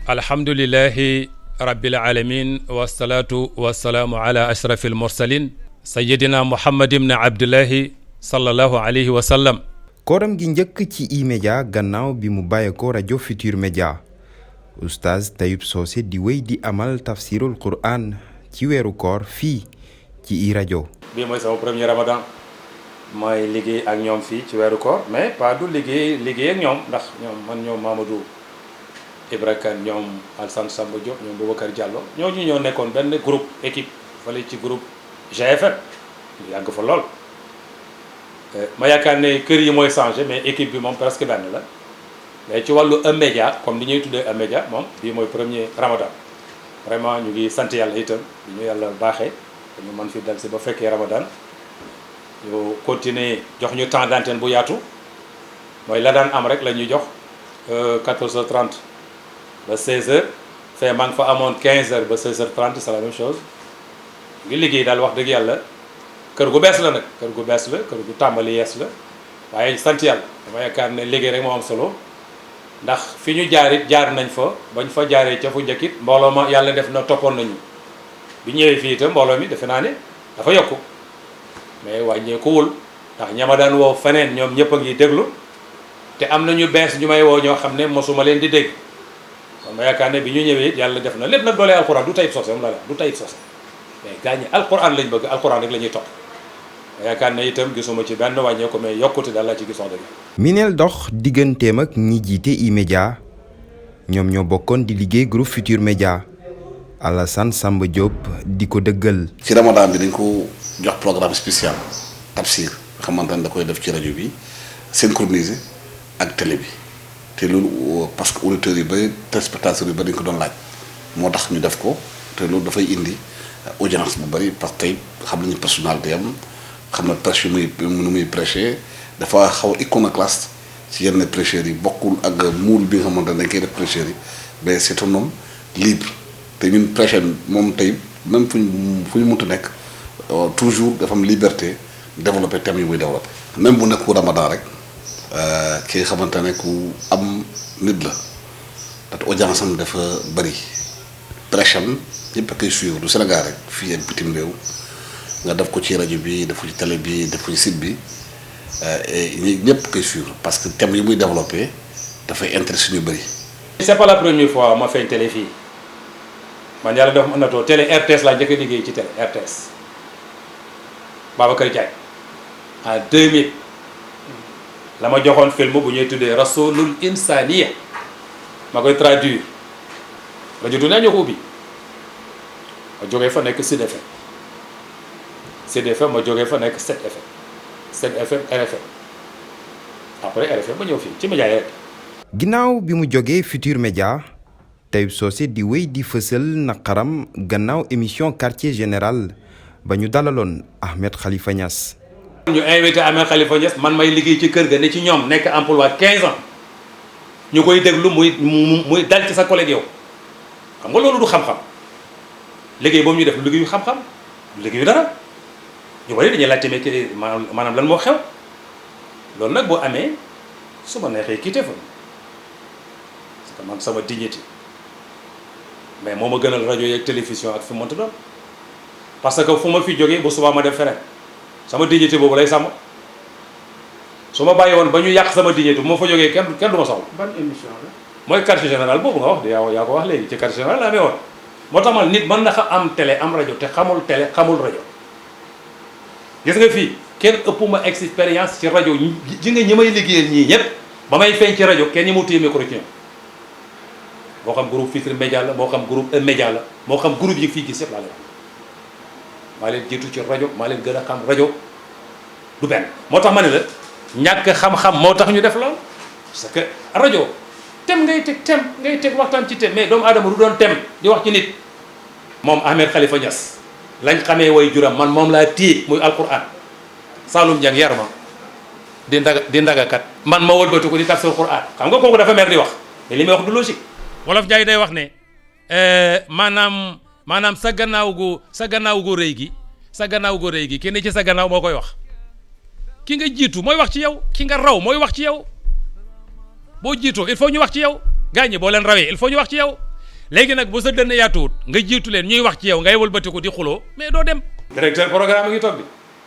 alhamdulillahi rabbil alamin wassalatu wassalaamu ala ashrafil mursalin sayyidina muhammad ibn abdullahi sallallahu alayhi wa sallam. kooram gi njëkk ci E-Media gannaaw bi mu bàyyeekoo rajo Futur Media oustaz Tayib Socé di wéy di amal tafsirul Qur'an ci weeru koor fii ci i-rajo. bii mooy sama premier ramadan mooy liggéey ak ñoom fii ci weeru koor mais pas du liggéey ak ñoom ndax ñoom Mamadou Ibra Kane ñoom Alassane Samba Diop ñoom Boubacar Diallo ñooñu ñoo nekkoon benn groupe équipe fale ci groupe GFM ñu yàgg fa lool ma yaakaar ne kër yi mooy changé mais équipe bi moom presque benn la mais ci wàllu E-Media comme ni ñuy tuddee E-Media moom bii mooy premier ramadan vraiment ñu ngi sant yàlla itam di ñu yàlla baaxee ñu mën fi dal si ba fekkee ramadan ñu continuer jox ñu temps d'antenne bu yaatu mooy la daan am rek la ñuy jox 14h30 ba 16h fee maa ngi fa amoon 15h ba 16h30 c'est la même chose ngi liggéey daal wax dëgg yàlla kër gu bees la nag kër gu bees la kër gu tàmbali yees la waaye sant yàlla dama yaakaar ne liggéey rek moo am solo ndax fi ñu jaarit jaar nañ fa bañ fa jaaree ca fu njëkkit mbooloo ma yàlla def na toppoon nañu bi ñëwee fii itam mbooloo mi defe naa ne dafa yokku mais wàññeekuwul ndax ñama daan woo feneen ñoom ñëpp a ngi déglu te am na ñu bees ñu may woo ñoo xam ne mosuma leen di dégg kon ma yaakaar ne bi ñu ñëwee yàlla def na lépp nag doolee alxuraan du Tayib Socé moom la du Tayib Socé mais gaañ ñi alxuraan lañ bëgg alxuraan rek la ñuy topp ma yaakaar ne itam gisuma ci benn wàññeeku mais yokkute daal laa ci gis wax dëgg. mineel dox digganteem ak ñi jiite E-Media ñoom ñoo bokkoon di liggéey groupe Futur Media Alassane Samba Diop di ko dëggal. ci ramadan bi dañ ko jox programme spécial tafsir xamante ne da koy def ci rajo bi synchronisé ak télé bi te loolu parce que auditeurs yi ba téléspectateurs yi ba dañ ko doon laaj moo tax ñu def ko te loolu dafay indi audience bu bëri parce que tey xam nañu personnalité am xam na prêche yu nu muy prêcher dafa xaw a iconoclaste ci yenn prêcheurs yi bokkul ak muul bi nga xamante ne dañ koy def prêcheurs yi mais c'est un homme libre te ñun prêcher moom tey même fu ñu mënta nekk toujours dafa am liberté développer thème yi muy développer. même bu nekku ramadan rek ki nga xamante ne ku am nit la te audience am dafa bëri prêche am ñëpp a koy suivre du Sénégal rek fii ak bitim réew nga def ko ci rajo bi def ko ci télé bi def ko ci site bi ñëpp koy suivre parce que thème yi muy développé dafay intéressé ñu bëri. c'est pas la première fois ma feeñ télé fii man yàlla dafa mën na too télé RTS laa njëkk a liggéey ci télé RTS Babacar Diagne en 2000 la ma joxoon film bu ñuy tuddee Rasulul Insaniya ma koy traduire rajo du naa ñoo ko ubbi ma jógee fa nekk Sud FM Sud FM ma jógee fa nekk 7FM 7FM RFM après RFM ma ñëw fii ci média yi rek. ginnaaw bi mu jógee Futur Media Tayib Socé di wéy di fësal naqaram gannaaw émission quartier général ba ñu dalaloon Ahmed Khalifa Niass. ñu invité Ahmed Khalifa Niass man may liggéey ci kër ga ne ci ñoom nekk emploi 15 ans ñu koy déglu muy dal ci sa collègue yow xam nga loolu du xam-xam liggéey boobu ñu def liggéeyu xam-xam liggéeyu dara ñu bari dañuy laajte mais maanaam lan moo xew loolu nag boo amee su ma neexee quitté fa parce que man sama dignité mais moo ma gënal rajo yeeg télévision ak fi mu mënta doon parce que fu ma fi jógee bu subaa ma def feneen sama dignité boobu lay sàmm su ma bàyyi woon ba ñu yàq sama dignité bu ma fa jógee kenn du ma soxla. ban émission la. mooy quartier général boobu nga wax de yaa ko wax léegi ci quartier général la amee woon moo tax man nit mën na am télé am rajo te xamul télé xamul rajo gis nga fii kenn ëpp ma expérience ci rajo ji nga ñi may liggéeyal ñii ñëpp ba may feeñ ci rajo kenn ñi mu téye micro ci ñoom moo xam groupe Futur Media la moo xam groupe E-Media la moo xam groupe yi fii gis yëpp laa leen maa leen jiitu ci rajo maa leen gën a xam rajo du benn moo tax ma ne la ñàkk xam-xam moo tax ñu def lool parce que rajo tem ngay teg waxtaan ci tem mais doomu aadama du doon tem di wax ci nit moom Ahmed Khalifa Niass lañ xamee way juram man moom laa téye muy alquran Saloum Dieng yar ma di ndagakat man ma wëlbatu ko di tafsir Quran xam nga kooku dafa mer di wax mais li may wax du logique. wolof Njaay day wax ne maanaam sa gannaaw gu rëy gi kenn ci sa gannaaw moo koy wax ki nga jiitu mooy wax ci yow ki nga raw mooy wax ci yow boo jiitoo il faut ñu wax ci yow gaañ ñi boo leen rawee il faut ñu wax ci yow léegi nag bu sa dënn yaatuwut nga jiitu leen ñuy wax ci yow ngay wëlbatiku di xuloo mais doo dem. directeur programme ngi toog bi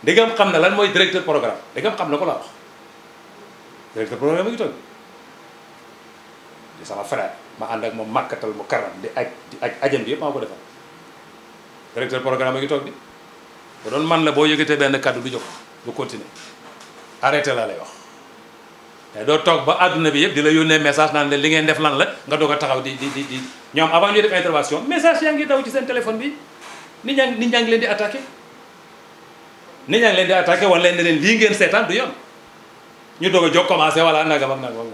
ndegam xam na lan mooy directeur programme ndegam xam na ko laa wax directeur programme ngi toog di sama frère ma ànd ak moom màkkatal mu karam di aj ajam bi yëpp maa ko defal directeur programme ngi toog di bu doon man la boo yëgatee benn kàddu du jóg du continuer arrêté laa lay wax te doo toog ba àdduna bi yëpp di la yónnee message naan leen li ngeen def lan la nga doog a taxaw di ñoom avant ñuy def intervention message yaa ngi daw ci seen téléphone bi nit ñaa ngi leen di attaqué nit ñaa ngi leen di attaqué wan leen ne leen lii ngeen seetaan du yoon ñu doog a jóg commencé wala nagam ak nagam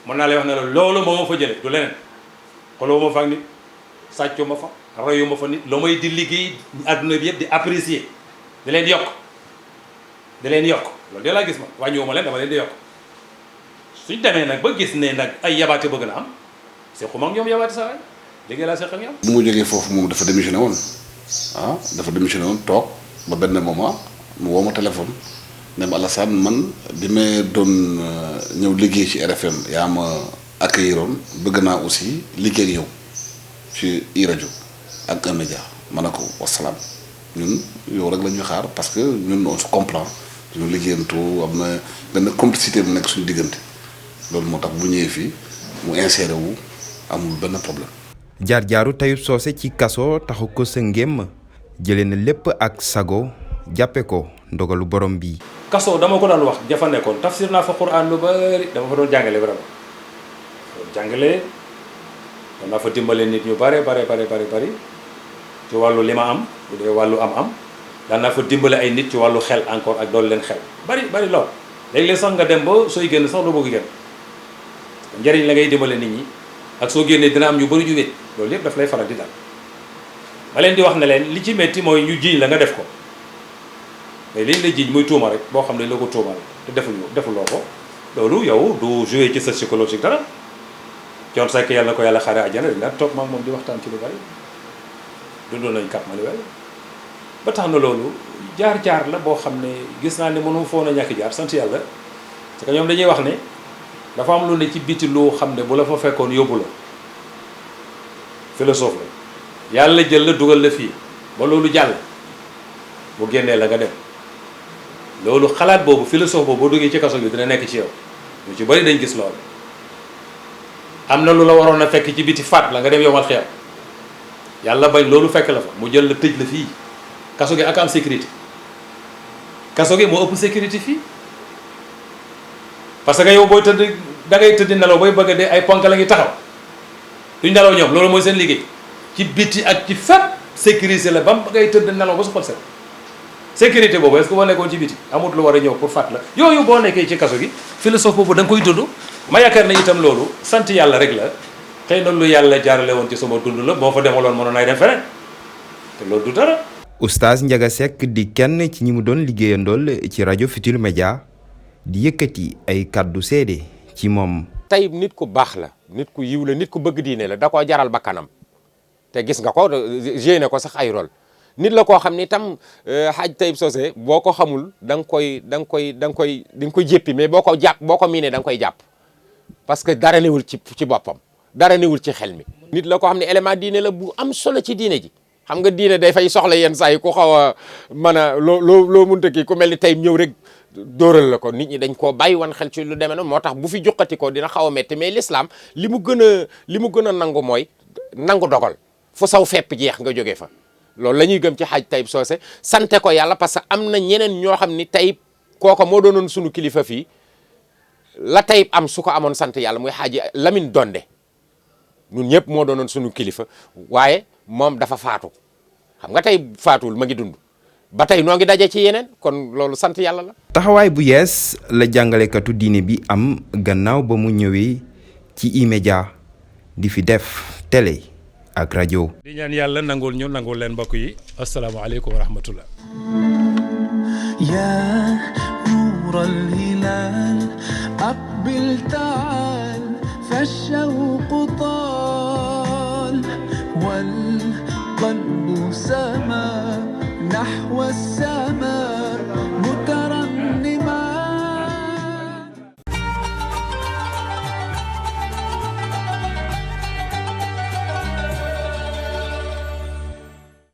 mën naa lay wax ne la loolu moo ma fa jële du leneen xoloo ma fa ak nit sàccu ma fa royu ma fa nit loo may di liggéey àdduna bi yëpp di apprécier di leen yokk loolu de laa gis ma wàññiwu ma leen dama leen di yokk suñ demee nag ba gis ne nag ay yabaate bëgg na am sequma ak ñoom yabaate sa waay liggéey laa seq ak ñoom. bu mu jógee foofu moom dafa démissionné woon toog ba benn moment mu woo ma téléphone ne ma Alassane man bi may doon ñëw liggéey ci RFM yaa ma accueilliroon bëgg naa aussi liggéey ak yow ci iRadio ak E-Média ma ne ko wasalaam ñun yow rek la ñuy xaar parce que ñun on se comprend ñu liggéeyantoo am na benn complicité bu nekk suñu diggante loolu moo tax bu ñëwee fii mu inséré wu amul benn problème. jaar-jaaru Tayib Socé ci kaso taxu ko sa ngéem jëlee na lépp ak sago jàppe ko ndogalu borom bi. kaso dama ko daan wax jafa nekkoon tafsir naa fa Qur'an lu bari dama fa doon jàngale vraiment jàngale doon naa fa dimbale nit ñu bari ci wàllu li ma am bu dee wàllu am daan naa fa dimbale ay nit ci wàllu xel encore ak doolu leen xel bari lool léeg-léeg sax nga dem ba sooy génn sax doo bëgg génn njëriñ la ngay dimbale nit ñi ak soo génnee dina am ñu bari ju wét loolu yëpp daf lay faral di dal ma leen di wax ne leen li ci metti mooy ñu jiiñ la nga def ko mais liñ la jiiñ muy tuuma rek boo xam ne la ko tuumal te defuloo ko loolu yow du jouer ci sa psychologique dara Thione Seck yàlla na ko yàlla xaare àjjana dina toog maag moom di waxtaan ci lu bari dundoon nañ Cap Manuel ba tax na loolu jaar-jaar la boo xam ne gis naa ne mënu foon a ñàkk jaar sant yàlla parce que ñoom dañuy wax ne dafa am lu ne ci biti loo xam ne bu la fa fekkoon yóbbu la philosophe la yàlla jël la dugal la fii ba loolu jàll bu génnee la nga dem loolu xalaat boobu philosophe boobu boo duggee ci kaso bi dina nekk ci yow ñu ci bari dañ gis loolu am na lu la waroon a fekk ci biti faat la nga dem yomal xeew yàlla bañ loolu fekk la fa mu jël la tëj la fii kaso gi ak am sécurité kaso gi moo ëpp sécurité fii parce que yow booy tëdd da ngay tëdd nelaw booy bëgg de ay ponk la ngi taxaw duñ nelaw ñoom loolu mooy seen liggéey ci biti ak ci fépp sécurité la ba ngay tëdd nelaw ba su xol set sécurité boobu est-ce que boo nekkoon ci biti amut lu war a ñëw pour fàtt la yooyu boo nekkee ci kaso gi philosophe boobu da nga koy dund ma yaakaar ne itam loolu sant yàlla rek la xëy na lu yàlla jaarale woon ci sama dund la boo fa demaloon mënoon ay dem feneen te loolu du dara. Oustaz Ndiaga Seck di kenn ci ñi mu doon liggéeyandool ci rajo Futurs Médias di yëkkati ay kàddu seede ci moom. Tayib nit ku baax la nit ku yiw la nit ku bëgg diine la da koo jaral bakkanam te gis nga ko génne ko sax ay rôle nit la koo xam ni tam Hadj Tayib Socé boo ko xamul da nga koy jéppi mais boo ko miinee da nga koy jàpp parce que dara newul ci boppam dara newul ci xel mi. nit la koo xam ne élément diine la bu am solo ci diine ji xam nga diine day fay soxla yenn saa yi ku xaw a mën a loo mënta kii ku mel ni Tayib ñëw rek dóoral la ko nit ñi dañ koo bàyyi wan xel ci lu demee noonu moo tax bu fi jokkati ko dina xaw a métti mais l'islam li mu gën a nangu mooy nangu dogal fu saw fepp jeex nga jógee fa. loolu la ñuy gëm ci Hadj Tayib Socé sante ko yàlla parce que am na ñeneen ñoo xam ni Tayib kooka moo doonoon sunu kilifa fii la Tayib am su ko amoon sant yàlla muy Hadji Lamine Donde ñun ñëpp moo doonoon sunu kilifa waaye moom dafa faatu xam nga Tayib faatuwul ma ngi dund ba tey noo ngi daje ci yeneen kon loolu sant yàlla la. taxawaay bu yees la jàngalekatu diine bi am gannaaw ba mu ñëwee ci E-Média di fi def télé ak rajo. di ñaan yàlla nangul leen mbokk yi asalaamaaleykum wa rahmatullah. yaa nuural hilaal aqbil taal fashawqu taal wal qalbu samaa nahwa